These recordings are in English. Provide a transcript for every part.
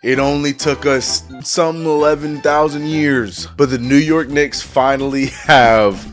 It only took us some 11,000 years, but the New York Knicks finally have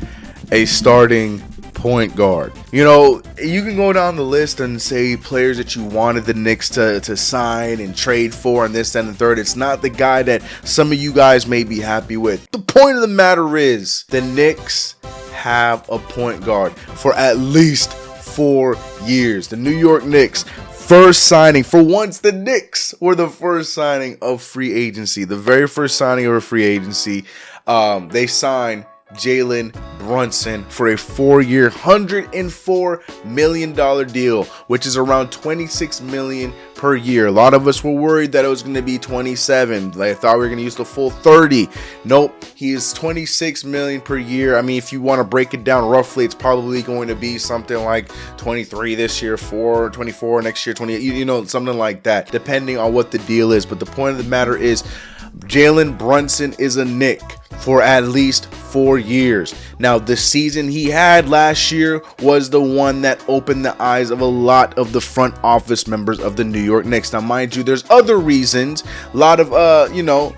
a starting point guard. You know, you can go down the list and say players that you wanted the Knicks to sign and trade for and this, that, and the third. It's not the guy that some of you guys may be happy with. The point of the matter is the Knicks have a point guard for at least 4 years. The New York Knicks first signing, for once the Knicks were the first signing of free agency, the very first signing of a free agency. They signed Jalen Brunson for a 4-year, $104 million deal, which is around $26 million per year. A lot of us were worried that it was going to be 27. I thought we were going to use the full 30. Nope, he is $26 million per year. I mean, if you want to break it down roughly, it's probably going to be something like 23 this year, 24 next year, 28, you know, something like that, depending on what the deal is. But the point of the matter is, Jalen Brunson is a Knick for at least 4 years. Now, the season he had last year was the one that opened the eyes of a lot of the front office members of the New York Knicks. Now, mind you, there's other reasons, a lot of, you know,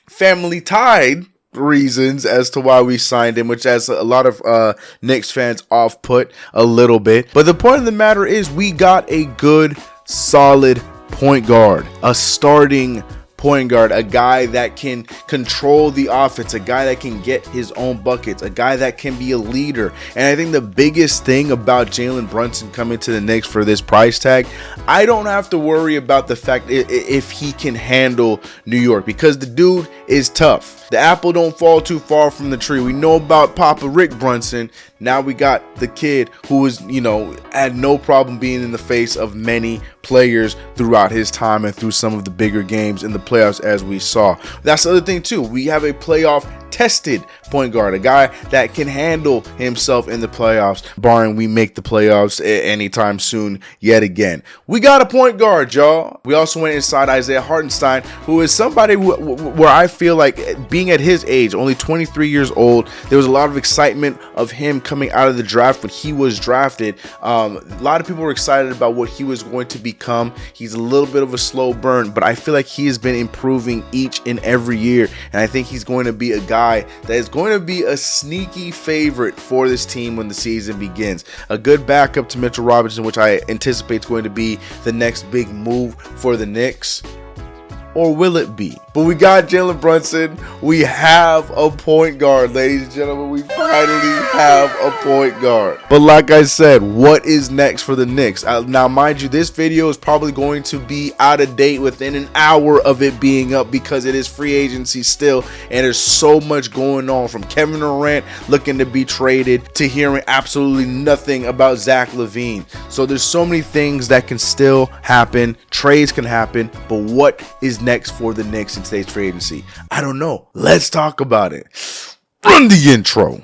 family tied reasons as to why we signed him, which has a lot of Knicks fans off put a little bit. But the point of the matter is we got a good, solid point guard, a starting point guard, a guy that can control the offense, a guy that can get his own buckets, a guy that can be a leader. And I think the biggest thing about Jalen Brunson coming to the Knicks for this price tag, I don't have to worry about the fact if he can handle New York, because the dude is tough. The apple don't fall too far from the tree. We know about Papa Rick Brunson. Now we got the kid who was, you know, had no problem being in the face of many players throughout his time and through some of the bigger games in the playoffs, as we saw. That's the other thing too. We have a playoff tested point guard, a guy that can handle himself in the playoffs, barring we make the playoffs anytime soon yet again. We got a point guard, y'all. We also went inside Isaiah Hartenstein, who is somebody where I feel like, being at his age, only 23 years old, there was a lot of excitement of him coming out of the draft when he was drafted. A lot of people were excited about what he was going to become. He's a little bit of a slow burn, but I feel like he has been improving each and every year, and I think he's going to be a guy that is going to be a sneaky favorite for this team when the season begins. A good backup to Mitchell Robinson, which I anticipate is going to be the next big move for the Knicks. Or will it be? But we got Jalen Brunson. We have a point guard, ladies and gentlemen. We finally have a point guard. But like I said, what is next for the Knicks? Now, mind you, this video is probably going to be out of date within an hour of it being up, because it is free agency still, and there's so much going on, from Kevin Durant looking to be traded to hearing absolutely nothing about Zach LaVine. So there's so many things that can still happen. Trades can happen, but what is next for the Knicks in today's free agency? I don't know. Let's talk about it. Run the intro.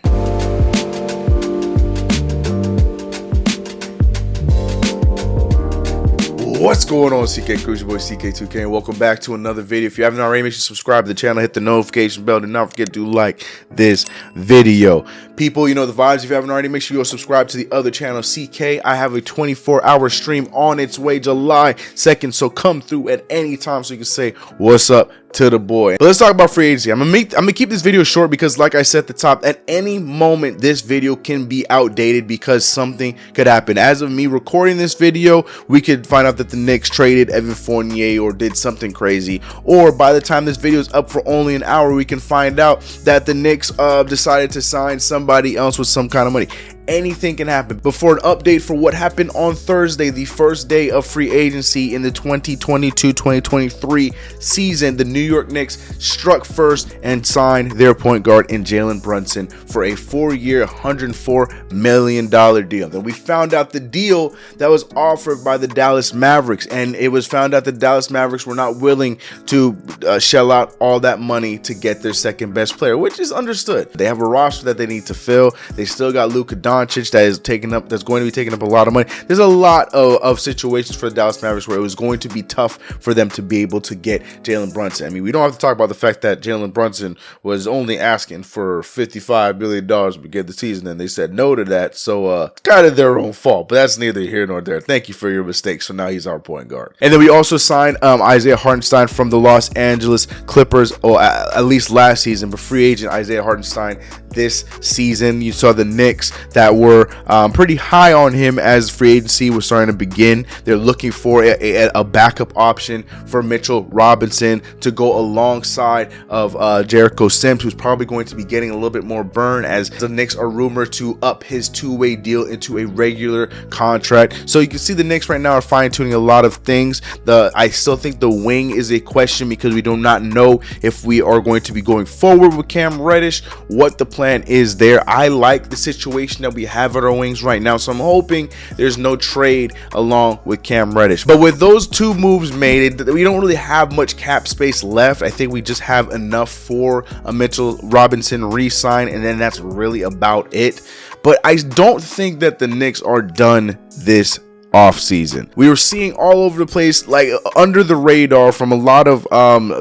What's going on, CK Cruz, your boy CK2K, and welcome back to another video. If you haven't already, make sure to subscribe to the channel, hit the notification bell. Do not forget to like this video. People, you know the vibes. If you haven't already, make sure you go subscribe to the other channel, CK. I have a 24-hour stream on its way July 2nd, so come through at any time so you can say what's up to the boy. But let's talk about free agency. I'm gonna keep this video short because, like I said at the top, at any moment this video can be outdated because something could happen. As of me recording this video, we could find out that the Knicks traded Evan Fournier or did something crazy, or by the time this video is up for only an hour, we can find out that the Knicks decided to sign somebody else with some kind of money. Anything can happen. But for an update for what happened on Thursday, the first day of free agency in the 2022-2023 season, the New York Knicks struck first and signed their point guard in Jalen Brunson for a 4-year, $104 million deal. Then we found out the deal that was offered by the Dallas Mavericks, and it was found out the Dallas Mavericks were not willing to shell out all that money to get their second best player, which is understood. They have a roster that they need to fill. They still got Luka Doncic Doncic that's going to be taking up a lot of money. There's a lot of situations for the Dallas Mavericks where it was going to be tough for them to be able to get Jalen Brunson. I mean, we don't have to talk about the fact that Jalen Brunson was only asking for $55 billion to begin the season, and they said no to that. So it's kind of their own fault, but that's neither here nor there. Thank you for your mistakes. So now he's our point guard. And then we also signed Isaiah Hartenstein from the Los Angeles Clippers, at least last season, but free agent Isaiah Hartenstein this season. You saw the Knicks that were pretty high on him as free agency was starting to begin. They're looking for a backup option for Mitchell Robinson to go alongside of Jericho Sims, who's probably going to be getting a little bit more burn, as the Knicks are rumored to up his two-way deal into a regular contract. So you can see the Knicks right now are fine-tuning a lot of things. I still think the wing is a question because we do not know if we are going to be going forward with Cam Reddish, what the plan is there. I like the situation that we have at our wings right now, so I'm hoping there's no trade along with Cam Reddish. But with those two moves made, we don't really have much cap space left. I think we just have enough for a Mitchell Robinson re-sign, and then that's really about it. But I don't think that the Knicks are done this off season. We were seeing all over the place, like under the radar from a lot of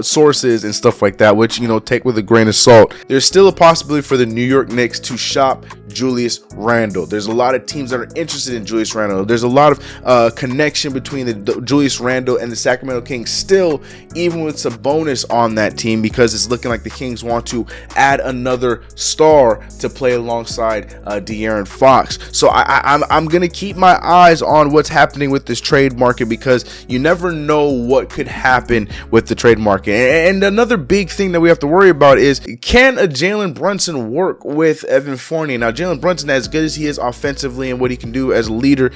sources and stuff like that, which, you know, take with a grain of salt. There's still a possibility for the New York Knicks to shop Julius Randle. There's a lot of teams that are interested in Julius Randle. There's a lot of connection between the Julius Randle and the Sacramento Kings still, even with Sabonis on that team, because it's looking like the Kings want to add another star to play alongside De'Aaron Fox. So I'm gonna keep my eyes on what's happening with this trade market, because you never know what could happen with the trade market. And another big thing that we have to worry about is, can a Jalen Brunson work with Evan Fournier? Now, Jalen Brunson, as good as he is offensively and what he can do as a leader,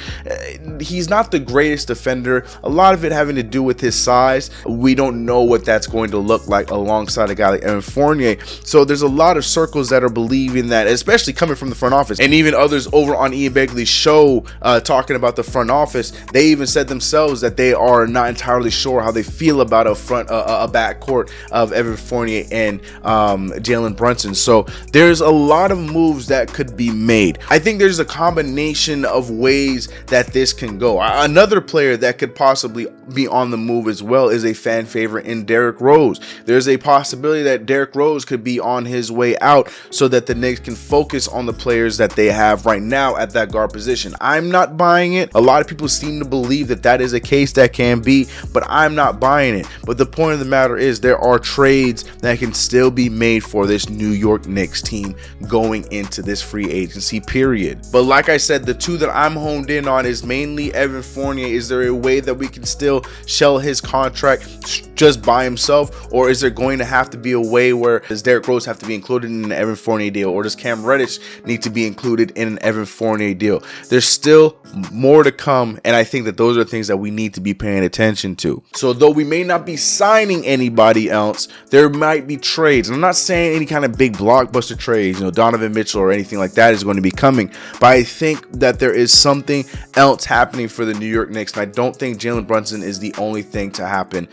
he's not the greatest defender. A lot of it having to do with his size. We don't know what that's going to look like alongside a guy like Evan Fournier. So there's a lot of circles that are believing that, especially coming from the front office, and even others over on Ian Begley's show talking about the front office. They even said themselves that they are not entirely sure how they feel about a backcourt of Evan Fournier and Jalen Brunson. So there's a lot of moves that could be made. I think there's a combination of ways that this can go. Another player that could possibly be on the move as well is a fan favorite in Derrick Rose. There's a possibility that Derrick Rose could be on his way out so that the Knicks can focus on the players that they have right now at that guard position. I'm not buying it. A lot of people seem to believe that that is a case that can be, but I'm not buying it. But the point of the matter is, there are trades that can still be made for this New York Knicks team going into this free agency period. But like I said, the two that I'm honed in on is mainly Evan Fournier. Is there a way that we can still shell his contract just by himself, or is there going to have to be a way where does Derrick Rose have to be included in an Evan Fournier deal, or does Cam Reddish need to be included in an Evan Fournier deal? There's still more to come, and I think that those are things that we need to be paying attention to. So though we may not be signing anybody else, there might be trades. And I'm not saying any kind of big blockbuster trades, Donovan Mitchell or anything like that is going to be coming, but I think that there is something else happening for the New York Knicks, and I don't think Jalen Brunson is the only thing to happen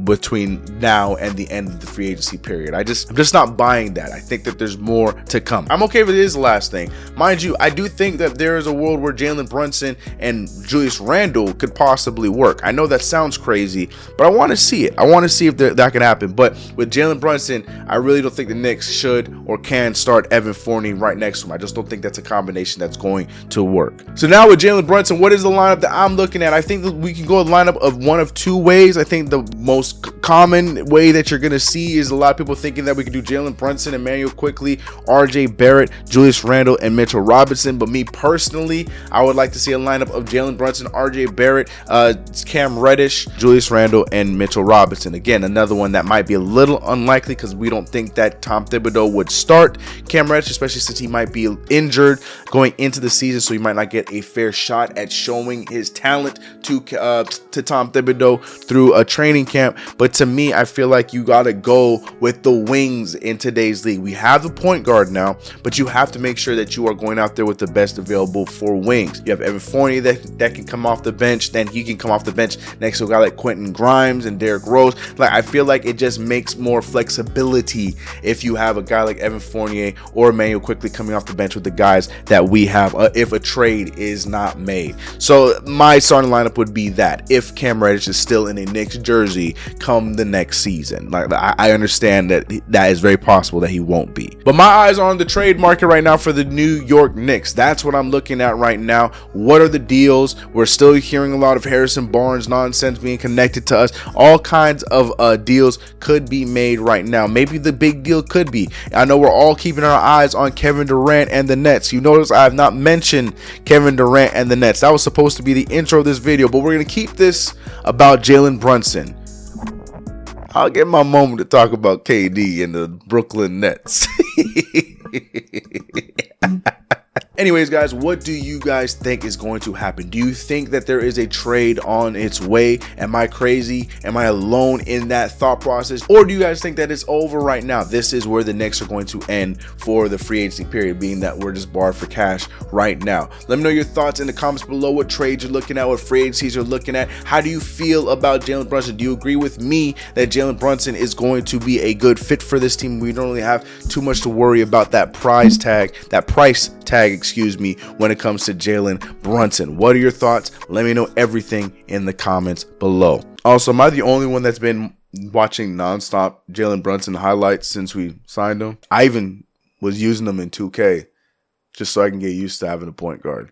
between now and the end of the free agency period. I'm just not buying that. I think that there's more to come. I'm okay if it is the last thing. Mind you, I do think that there is a world where Jalen Brunson and Julius Randle could possibly work. I know that sounds crazy, but I want to see it. I want to see if that can happen. But with Jalen Brunson, I really don't think the Knicks should or can start Evan Fournier right next to him. I just don't think that's a combination that's going to work. So now with Jalen Brunson, what is the lineup that I'm looking at? I think that we can go a lineup of one of two ways. I think the most common way that you're going to see is a lot of people thinking that we can do Jalen Brunson, Emmanuel Quickly, RJ Barrett, Julius Randle, and Mitchell Robinson. But me personally, I would like to see a lineup of Jalen Brunson, RJ Barrett, Cam Reddish, Julius Randle, and Mitchell Robinson. Again, another one that might be a little unlikely because we don't think that Tom Thibodeau would start Cam Reddish, especially since he might be injured going into the season, so he might not get a fair shot at showing his talent to Tom Thibodeau through a training camp. But to me, I feel like you got to go with the wings in today's league. We have the point guard now, but you have to make sure that you are going out there with the best available for wings. You have Evan Fournier that can come off the bench. Then he can come off the bench next to a guy like Quentin Grimes and Derrick Rose. Like, I feel like it just makes more flexibility if you have a guy like Evan Fournier or Emmanuel quickly coming off the bench with the guys that we have if a trade is not made. So my starting lineup would be that if Cam Reddish is still in a Knicks jersey come the next season. Like, I understand that is very possible that he won't be. But my eyes are on the trade market right now for the New York Knicks. That's what I'm looking at right now. What are the deals? We're still hearing a lot of Harrison Barnes nonsense being connected to us. All kinds of deals could be made right now. Maybe the big deal could be, I know we're all keeping our eyes on Kevin Durant and the Nets. You notice I have not mentioned Kevin Durant and the Nets. That was supposed to be the intro of this video, but we're going to keep this about Jalen Brunson. I'll get my moment to talk about KD and the Brooklyn Nets. Anyways, guys, what do you guys think is going to happen? Do you think that there is a trade on its way? Am I crazy? Am I alone in that thought process? Or do you guys think that it's over right now? This is where the Knicks are going to end for the free agency period, being that we're just barred for cash right now. Let me know your thoughts in the comments below. What trades you're looking at, what free agencies you're looking at. How do you feel about Jalen Brunson? Do you agree with me that Jalen Brunson is going to be a good fit for this team? We don't really have too much to worry about that price tag, excuse me, when it comes to Jalen Brunson. What are your thoughts? Let me know everything in the comments below. Also, am I the only one that's been watching nonstop Jalen Brunson highlights since we signed him? I even was using them in 2K just so I can get used to having a point guard.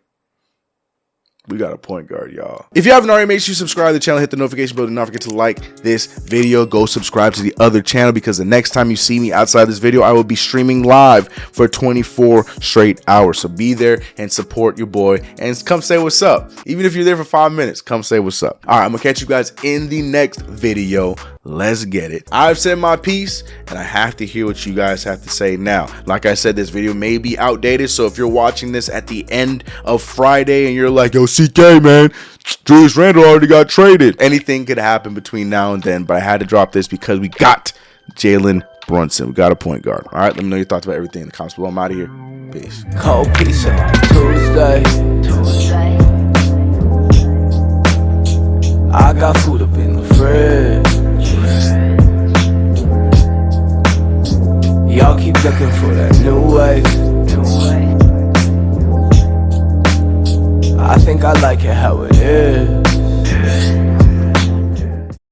We got a point guard, y'all. If you haven't already, make sure you subscribe to the channel, hit the notification bell. Do not forget to like this video. Go subscribe to the other channel, because the next time you see me outside this video, I will be streaming live for 24 straight hours. So be there and support your boy and come say what's up. Even if you're there for 5 minutes, come say what's up. All right, I'm gonna catch you guys in the next video. Let's get it. I've said my piece, and I have to hear what you guys have to say now. Like I said, this video may be outdated, so if you're watching this at the end of Friday and you're like, yo, CK, man, Julius Randle already got traded. Anything could happen between now and then, but I had to drop this because we got Jalen Brunson. We got a point guard. All right, let me know your thoughts about everything in the comments below. I'm out of here. Peace. Cold pizza Tuesday. I got food up in the fridge. Y'all keep looking for that new wave. I think I like it how it is.